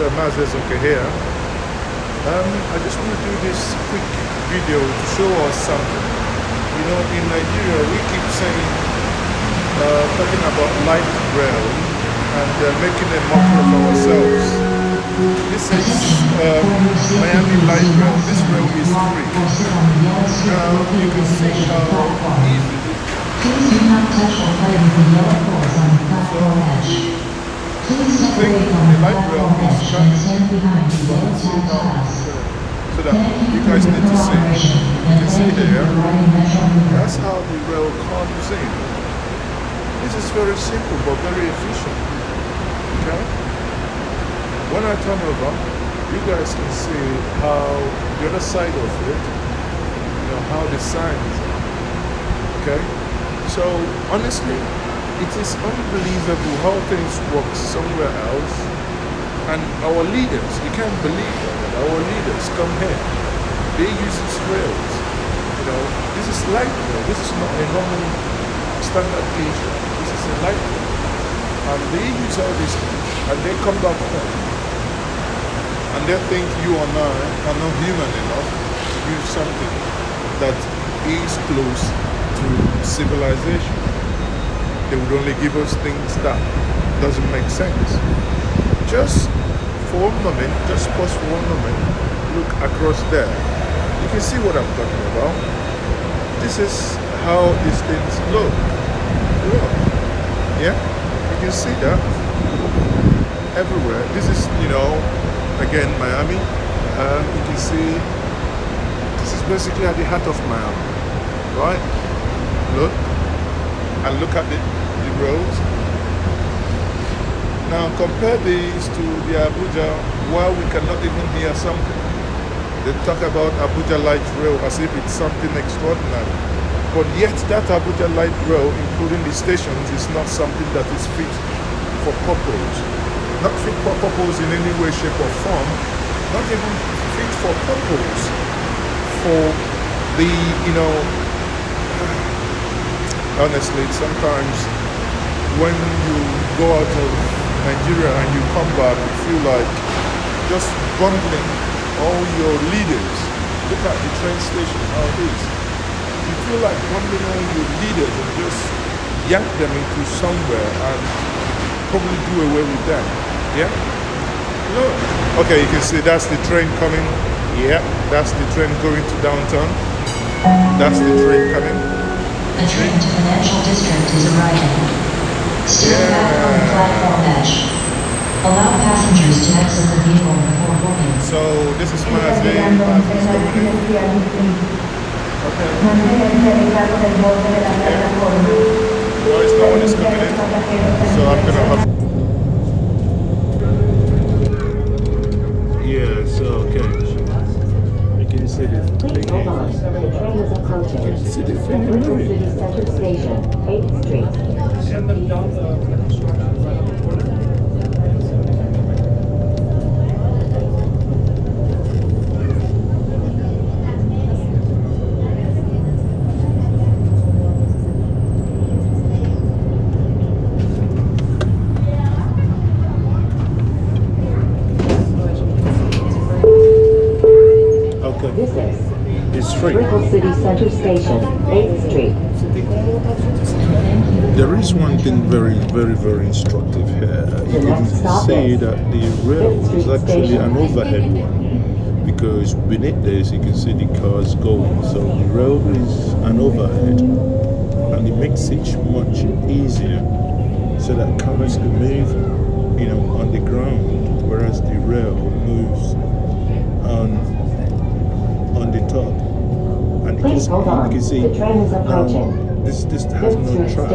MaaziEzeoke here. I just want to do this quick video to show us something. You know, in Nigeria we keep saying, talking about light rail and making a mockery of ourselves. This is Miami light rail. This rail is free. Now you can see how easy it is. Please do not touch or play with the yellow poles on the platform edge. Please separate from the platform edge and stand behind the yellow tag glass. So that you guys need to see. You can see there, that's how the rail comes in. This is very simple but very efficient. Okay? When I turn over, you guys can see how the other side of it, you know, how the signs are. Okay? So honestly, it is unbelievable how things work somewhere else. And our leaders, you can't believe that. Our leaders come here. They use these rails. You know, this is light rail. This is not a normal standard gauge rail. This is a light rail. And they use all these things. And they come back home. And they think you and I are not human enough to use something that is close to civilization. They would only give us things that doesn't make sense. Just for one moment, just pause for one moment, look across there. You can see what I'm talking about. This is how these things look. Look. Yeah? You can see that everywhere. This is, you know, again, Miami. You can see this is basically at the heart of Miami. Right? Look. And look at the roads. Now compare these to the Abuja, where we cannot even hear something. They talk about Abuja Light Rail as if it's something extraordinary. But yet that Abuja Light Rail, including the stations, is not something that is fit for purpose. Not fit for purpose in any way, shape or form. Not even fit for purpose. For the, you know, honestly, sometimes when you go out of Nigeria and you come back, you feel like just bundling all your leaders. Look at the train station, how it is. You feel like bundling all your leaders and just yank them into somewhere and probably do away with them. Yeah? Look. Okay, you can see that's the train coming. Yeah, that's the train going to downtown. That's the train coming. The train to Financial District is arriving. Stand back on the platform edge. Allow passengers to exit the vehicle before boarding. So this is Maazi. Maazi's coming in. Okay. Noise, no one is coming in. So I'm gonna have. Yeah. So okay. You can see the thing. Hold on. The train is approaching. You can see the thing. Central City Center Station, 8th Street. Okay. This is It's free. Central City Center Station, 8th Street. There is one thing very instructive here. You can see that the rail is actually an overhead one, because beneath this you can see the cars going. So the rail is an overhead, and it makes it much easier so that cars can move, you know, on the ground, whereas the rail moves on the top. And Please hold on. you can see the train is approaching. This has no track.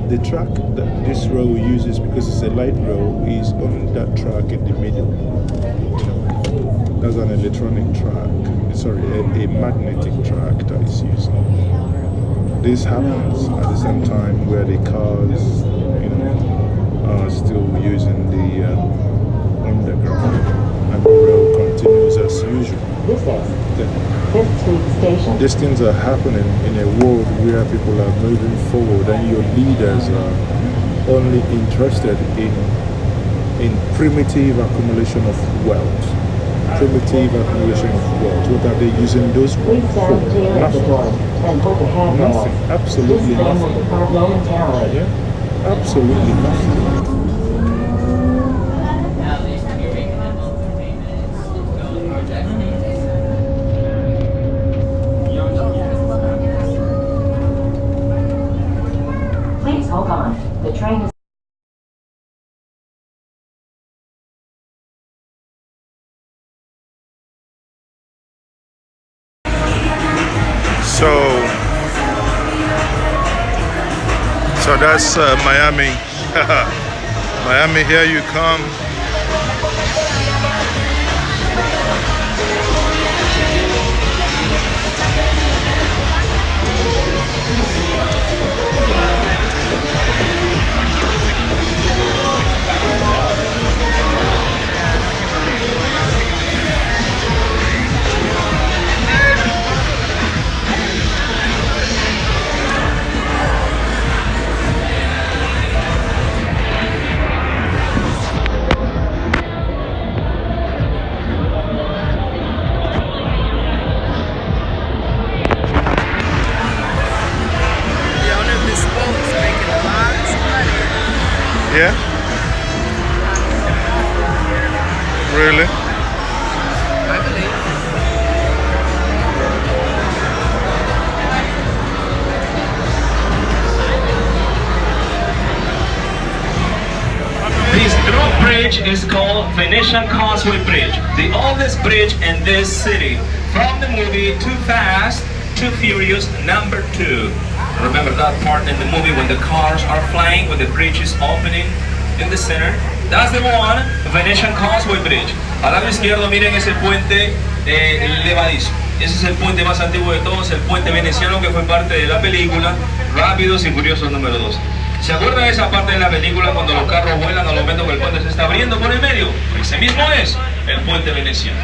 The track that this rail uses, because it's a light rail, is on that track in the middle. You know, that's an electronic track. Sorry, a magnetic track that is using. This happens at the same time where the cars, you know, are still using the underground, and the rail continues as usual. This is 5th Street Station. These things are happening in a world where people are moving forward, and your leaders are only interested in in primitive accumulation of wealth. Primitive accumulation of wealth. What are they using those for? Please stand clear at the door and hold the handrail. Nothing. Absolutely This van will nothing. depart momentarily. Yeah? Absolutely nothing. Please hold on. The train is So that's Miami. Miami, here you come. Yeah? Really? I believe. This drawbridge is called Venetian Causeway Bridge, the oldest bridge in this city. From the movie Too Fast, Too Furious #2. Remember that part in the movie when the cars are flying, when the bridge is opening in the center? That's the one, Venetian Causeway Bridge. Al lado izquierdo miren ese puente levadizo. Ese es el puente más antiguo de todos, el puente veneciano que fue parte de la película Rápidos y Furiosos #2. ¿Se acuerdan de esa parte de la película cuando los carros vuelan al momento que el puente se está abriendo por el medio? Ese mismo es el puente veneciano.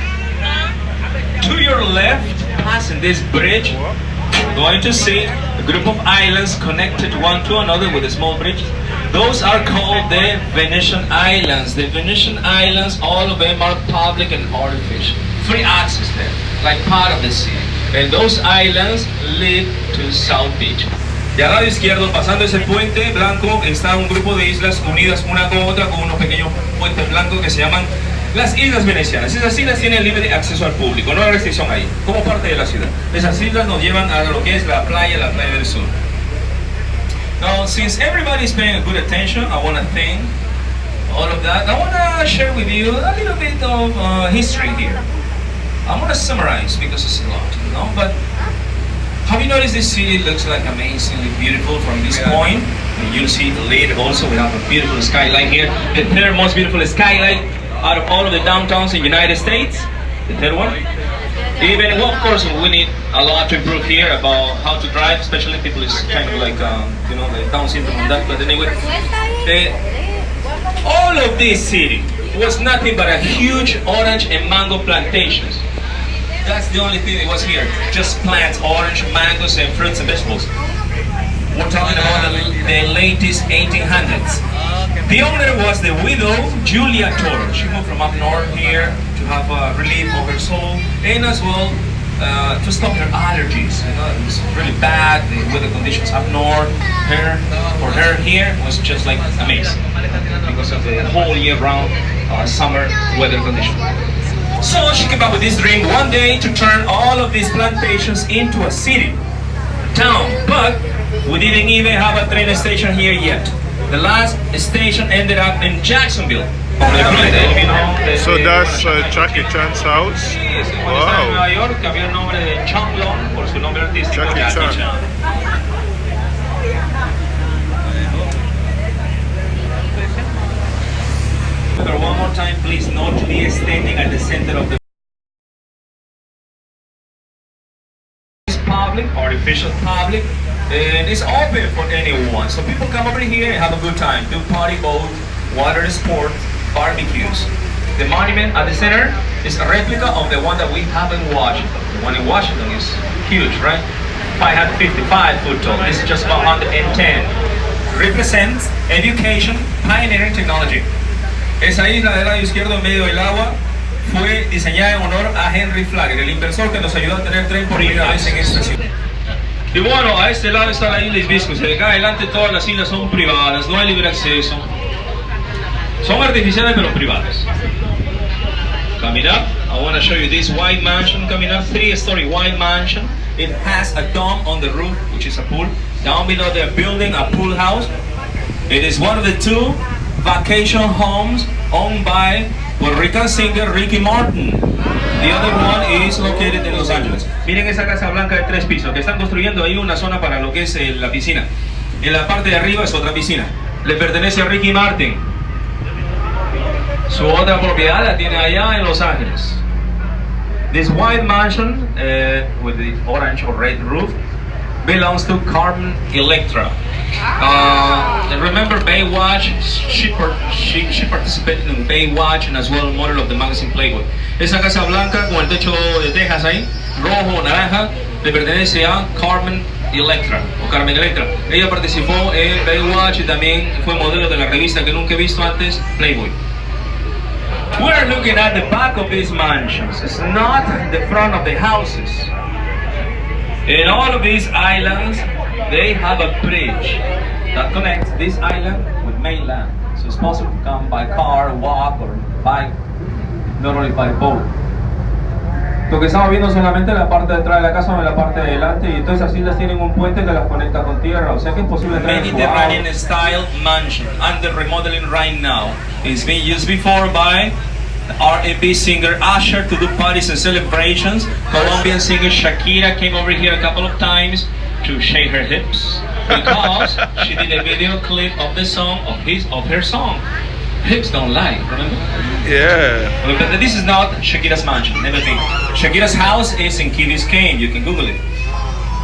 To your left, passing this bridge, you're going to see a group of islands connected one to another with a small bridge. Those are called the Venetian Islands. The Venetian Islands, all of them are public and artificial. Free access there, like part of the city. And those islands lead to South Beach. Y al lado izquierdo, pasando ese puente blanco, está un grupo de islas unidas una con otra con unos pequeños puentes blancos que se llaman las Islas Venecianas. Esas islas tienen libre acceso al público, no hay restricción ahí, como parte de la ciudad. Esas islas nos llevan a lo que es la playa del sur. Now, since everybody's paying good attention, I want to thank all of that. I want to share with you a little bit of history here. I'm going to summarize because it's a lot, you know, but have you noticed this city looks like amazingly beautiful from this point? And you'll see it later also. We have a beautiful skyline here. The third most beautiful skyline out of all of the downtowns in the United States. The third one. Even, well, of course, we need a lot to improve here about how to drive, especially people is kind of like, you know, the Down syndrome and that. But anyway, all of this city was nothing but a huge orange and mango plantations. That's the only thing that was here. Just plants, orange, mangoes, and fruits and vegetables. We're talking about the latest 1800s. The owner was the widow, Julia Toro. She moved from up north here to have relief of her soul, and as well to stop her allergies. You know, it was really bad, the weather conditions up north. For her here was just like amazing because of the whole year round summer weather conditions. So she came up with this dream one day to turn all of these plantations into a city, town. But we didn't even have a train station here yet. The last station ended up in Jacksonville. So that's Jackie Chan's house? Wow. Nueva York cambió el nombre de Changlong por su nombre artístico Jackie Chan. One more time, please note to be standing at the center of the public, artificial public, and it's open for anyone. So people come over here and have a good time, do party boat, water sports, barbecues. The monument at the center is a replica of the one that we have in Washington. The one in Washington is huge, right? 555 foot tall. This is just about 110. Represents education, pioneering technology. Esa isla del lado izquierdo en medio del agua fue diseñada en honor a Henry Flagler, el inversor que nos ayudó a tener tren por primera vez en esta ciudad. Y bueno, a este lado está la isla Hibiscus. De acá adelante todas las islas son privadas, no hay libre acceso. Son artificiales pero privadas. Coming up, I want to show you this white mansion coming up, 3-story white mansion. It has a dome on the roof, which is a pool. Down below they're building a pool house. It is one of the 2 vacation homes owned by Puerto Rican singer Ricky Martin. The other one is located in Los Angeles. Miren esa casa blanca de 3 pisos, que están construyendo ahí una zona para lo que es la piscina. En la parte de arriba es otra piscina. Le pertenece a Ricky Martin. Su otra propiedad la tiene allá en Los Ángeles. This white mansion with the orange or red roof belongs to Carmen Electra. Remember Baywatch? She participated in Baywatch and as well model of the magazine Playboy. Esa casa blanca con el techo de tejas ahí, rojo, naranja, le pertenece a Carmen Electra o Carmen Electra. Ella participó en Baywatch y también fue modelo de la revista que nunca he visto antes, Playboy. We're looking at the back of these mansions. It's not the front of the houses. In all of these islands, they have a bridge that connects this island with mainland. So it's possible to come by car, walk, or bike, not only by boat. Lo que estamos viendo solamente la parte de atrás de la casa, no la parte de delante, y todas esas islas tienen un puente que las conecta con tierra, o sea que es posible entrar en Mediterranean style mansion under remodeling right now. It's been used before by R&B singer Usher to do parties and celebrations. Colombian singer Shakira came over here a couple of times to shake her hips because she did a video clip of the song of her song. Hips don't lie, remember? Yeah. But this is not Shakira's mansion, never been. Shakira's house is in Key Biscayne, you can Google it.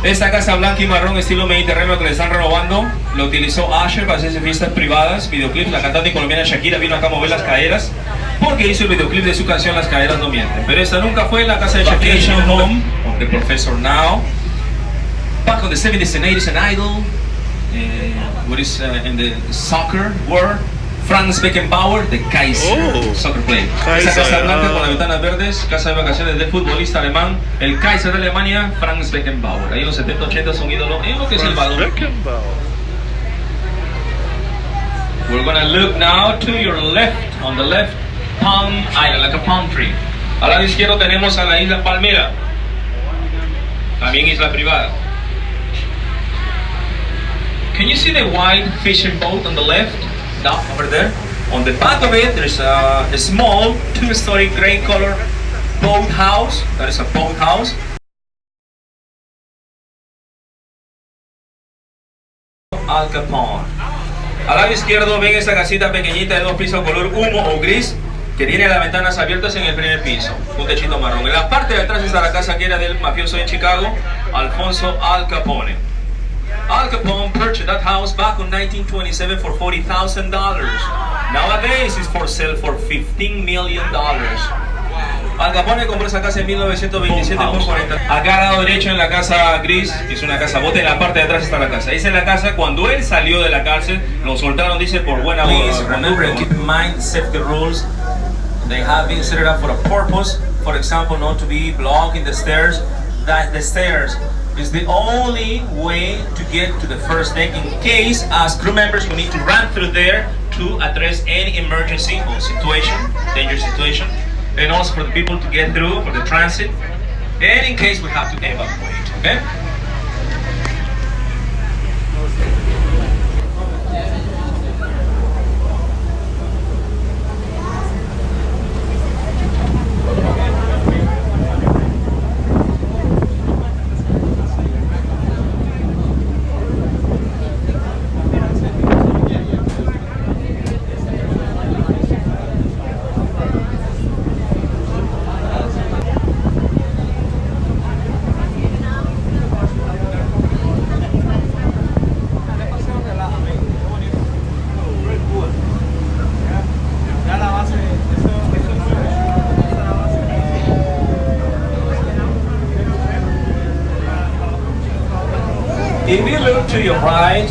Esta casa blanca y marrón estilo mediterráneo que le están renovando, lo utilizó Usher para hacerse fiestas privadas, videoclips. La cantante colombiana Shakira vino acá a mover las caderas porque hizo el videoclip de su canción Las caderas no mienten. Pero esta nunca fue la casa de Shakira, home of the professor now. Back on the 70s and 80s, an idol, what is in the soccer world, Franz Beckenbauer, the Kaiser, soccer player. Esa casa blanca con las ventanas verdes, casa de vacaciones del futbolista alemán, el Kaiser de Alemania, Franz Beckenbauer. Ahí en los 70-80 son ídolos en lo que es el balón. We're gonna look now to your left, on the left, Palm Island, like a palm tree. Al lado izquierdo tenemos a la isla Palmera, también isla privada. Can you see the white fishing boat on the left? Down over there. On the back of it, there's a small 2-story gray color boat house. That is a boat house. Al Capone. Al lado izquierdo ven esta casita pequeñita de 2 pisos color humo o gris que tiene las ventanas abiertas en el primer piso, un techito marrón. En la parte de atrás está la casa que era del mafioso de Chicago, Alfonso Al Capone. Al Capone purchased that house back in 1927 for $40,000. Nowadays it's for sale for $15 million. Al Capone compró esa casa en 1927 por 40. Acá al lado derecho en la casa gris, que es una casa bote, en la parte de atrás está la casa. Esa es la casa cuando él salió de la cárcel, lo soltaron, dice, por buena voz. Remember and keep in mind safety rules. They have been set up for a purpose. For example, not to be blocking the stairs. That the stairs is the only way to get to the first deck in case as crew members we need to run through there to address any emergency or situation, dangerous situation, and also for the people to get through for the transit, and in case we have to evacuate. Okay? If you look to your right,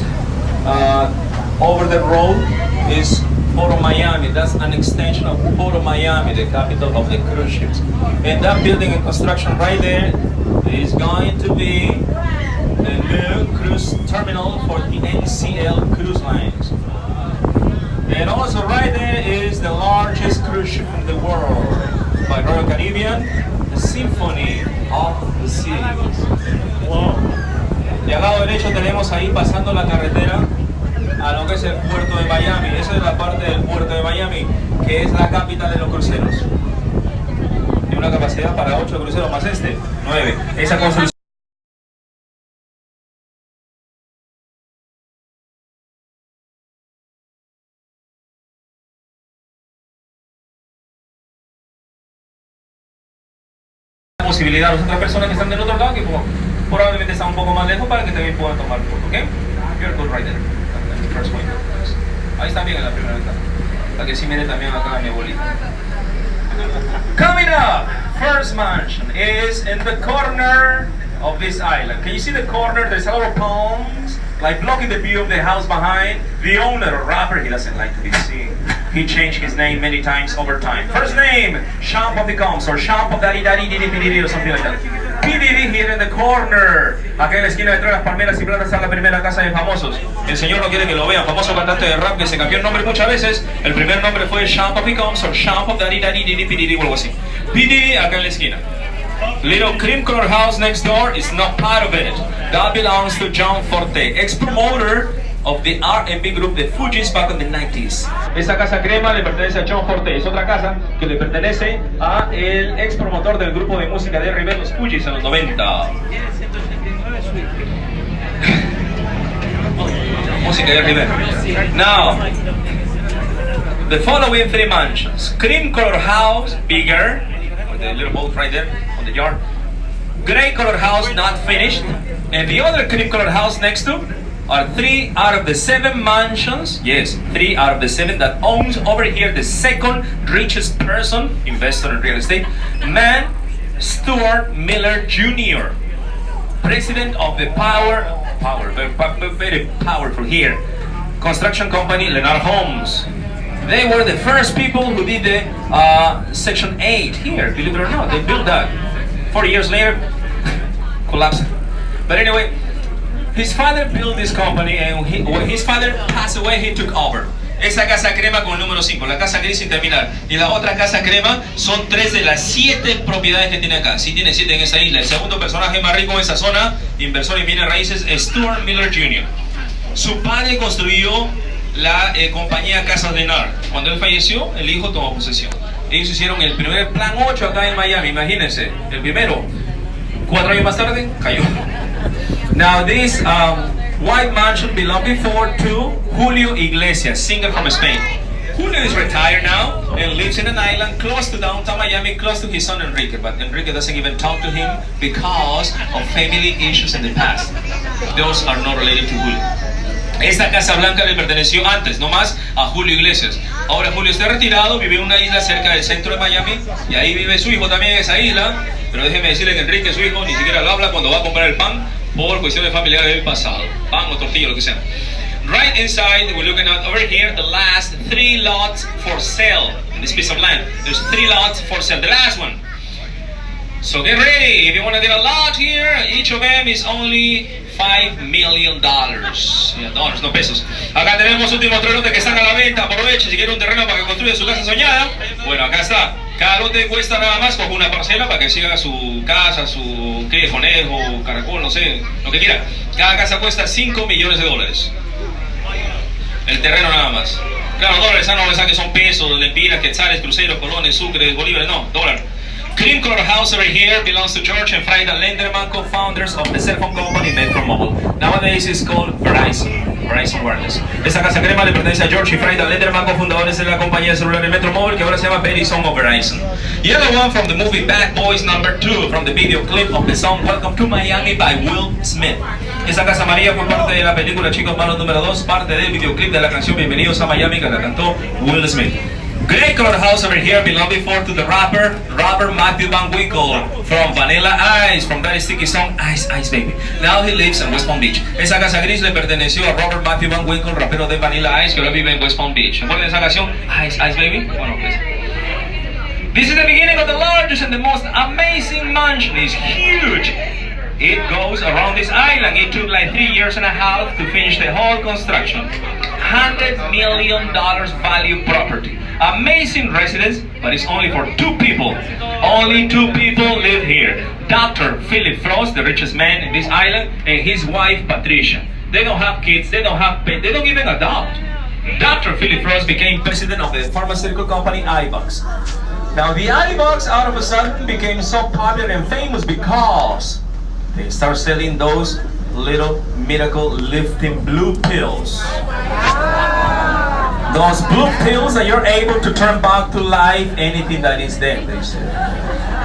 over the road is Port of Miami. That's an extension of Port of Miami, the capital of the cruise ships. And that building and construction right there is going to be the new cruise terminal for the NCL cruise lines. And also right there is the largest cruise ship in the world by Royal Caribbean, the Symphony of the Seas. Wow. Y al lado derecho tenemos ahí pasando la carretera a lo que es el puerto de Miami. Esa es la parte del puerto de Miami, que es la capital de los cruceros. Tiene una capacidad para 8 cruceros más 9. Esa construcción posibilidad a las otras personas que están del otro lado, que probablemente están un poco más lejos, para que también puedan tomar foto, ¿ok? You're good right there. The first window. Ahí está bien en la primera ventana, para que sí mire también acá a mi abuelita. Coming up, first mansion is in the corner of this island. Can you see the corner? There's a lot of palms, like blocking the view of the house behind. The owner, or rapper, he doesn't like to be seen. He changed his name many times over time. First name, Champ of the Coms, or Champ of Daddy Daddy Diddy Diddy or something like that. P. Diddy here in the corner. Acá en la esquina detrás de las palmeras y plantas está la primera casa de famosos. El señor no quiere que lo vean. Famoso cantante de rap que se cambió el nombre muchas veces. El primer nombre fue Champ of the Coms, or Champ of Daddy Daddy Diddy Diddy o algo así. P. Diddy acá en la esquina. Little cream color house next door is not part of it. That belongs to John Forte, ex-promoter of the R&B group The Fugees back in the 90s. Esa casa crema le pertenece a John Forte. Es otra casa que le pertenece a el ex promotor del grupo de música de R&B, los Fugees, en los 90. Música de R&B. Now, the following 3 mansions: cream color house, bigger, with the little boat right there on the yard. Gray color house, not finished, and the other cream color house next to are 3 out of the 7 mansions, yes, 3 out of the 7 that owns over here the second richest person, investor in real estate, man, Stuart Miller Jr., president of the very powerful here, construction company Lennar Homes. They were the first people who did the Section 8 here, believe it or not. They built that. 40 years later, collapsed. But anyway, his father built this company, and when his father passed away, he took over. Esa casa crema con el número 5, la casa gris sin terminar. Y la otra casa crema son 3 de las 7 propiedades que tiene acá. Sí tiene 7 en esa isla. El segundo personaje más rico en esa zona, inversor en bienes raíces, es Stuart Miller Jr. Su padre construyó la compañía Casas Lennar. Cuando él falleció, el hijo tomó posesión. Ellos hicieron el primer plan 8 acá en Miami, imagínense. El primero, 4 años más tarde, cayó. Now this white mansion belonged before to Julio Iglesias, singer from Spain. Julio is retired now and lives in an island close to downtown Miami, close to his son Enrique. But Enrique doesn't even talk to him because of family issues in the past. Those are not related to Julio. Esta Casa Blanca le perteneció antes, no más, a Julio Iglesias. Ahora Julio está retirado, vive en una isla cerca del centro de Miami y ahí vive su hijo también en esa isla. Pero déjeme decirle que Enrique, su hijo, ni siquiera lo habla cuando va a comprar el pan por cuestiones familiares del pasado. Pan o tortilla, lo que sea. Right inside, we're looking at over here, the last 3 lots for sale in this piece of land. There's 3 lots for sale. The last one. So get ready. If you want to get a lot here, each of them is only $5 million. Yeah, dollars, no pesos. Acá tenemos últimos 3 lotes que están a la venta. Aproveche si quiere un terreno para que construya su casa soñada. Bueno, acá está. Cada lote cuesta nada más, coge una parcela para que siga su casa, su cría de conejo, caracol, no sé, lo que quiera. Cada casa cuesta $5 millones. El terreno nada más. Claro, dólares, no pensar que son pesos, lempiras, quetzales, cruceros, colones, sucres, bolívares, no, dólar. Cream color house over here belongs to George and Frida Lenderman, co-founders of the cell phone company Metro Mobile. Nowadays it's called Verizon Wireless. Esta casa crema le pertenece a George y Frida Lenderman, cofundadores de la compañía de celulares Metro Mobile, que ahora se llama Verizon o Verizon. Yellow one from the movie Bad Boys number 2, from the video clip of the song Welcome to Miami by Will Smith. Esa casa amarilla fue parte de la película Chicos Malos número 2, parte del videoclip de la canción Bienvenidos a Miami, que la cantó Will Smith. Great color house over here belonged before to the rapper Robert Matthew Van Winkle from Vanilla Ice, from that sticky song Ice Ice Baby. Now he lives in West Palm Beach. Esa casa gris le perteneció a Robert Matthew Van Winkle, rapero de Vanilla Ice, que ahora vive en West Palm Beach. ¿Recuerdan esa canción Ice Ice Baby? Bueno, pues. This is the beginning of the largest and the most amazing mansion. It's huge. It goes around this island. It took like 3 years and a half to finish the whole construction. $100 million value property. Amazing residence, but it's only for 2 people. Only 2 people live here. Dr. Philip Frost, the richest man in this island, and his wife Patricia. They don't have kids, they don't have pets, they don't even adopt. Dr. Philip Frost became president of the pharmaceutical company Ibox. Now the Ibox all of a sudden became so popular and famous because they start selling those little miracle lifting blue pills. Those blue pills that you're able to turn back to life anything that is dead, they say.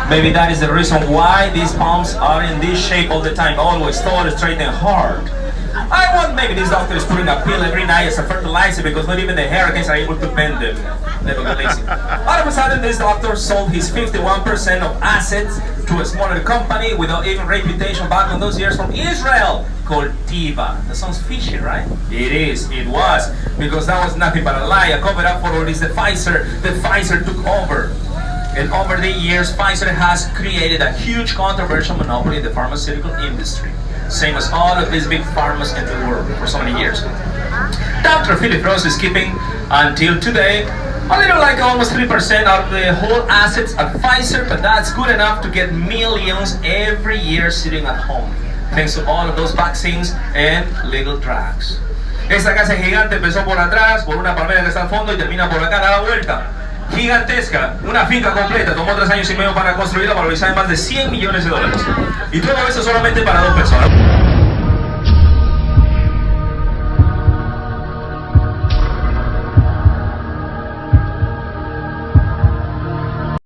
Maybe that is the reason why these palms are in this shape all the time, always tall, straight and hard. I want maybe this doctor is putting a pill every night as a fertilizer because not even the hurricanes are able to bend them. Never get lazy. All of a sudden this doctor sold his 51% of assets to a smaller company without even reputation back in those years from Israel called Tiva. That sounds fishy, right? It is, it was, because that was nothing but a lie, a cover up for all this. The Pfizer took over. And over the years, Pfizer has created a huge controversial monopoly in the pharmaceutical industry. Same as all of these big pharmas in the world for so many years. Dr. Philip Frost is keeping, until today, a little like almost 3% of the whole assets at Pfizer, but that's good enough to get millions every year sitting at home, thanks to all of those vaccines and legal drugs. Esta casa gigante empezó por atrás, por una palmera que está al fondo y termina por acá, da la vuelta. Gigantesca, una finca completa, tomó 3 años y medio para construirla, valorizada en más de $100 millones. Y todo eso solamente para 2 personas.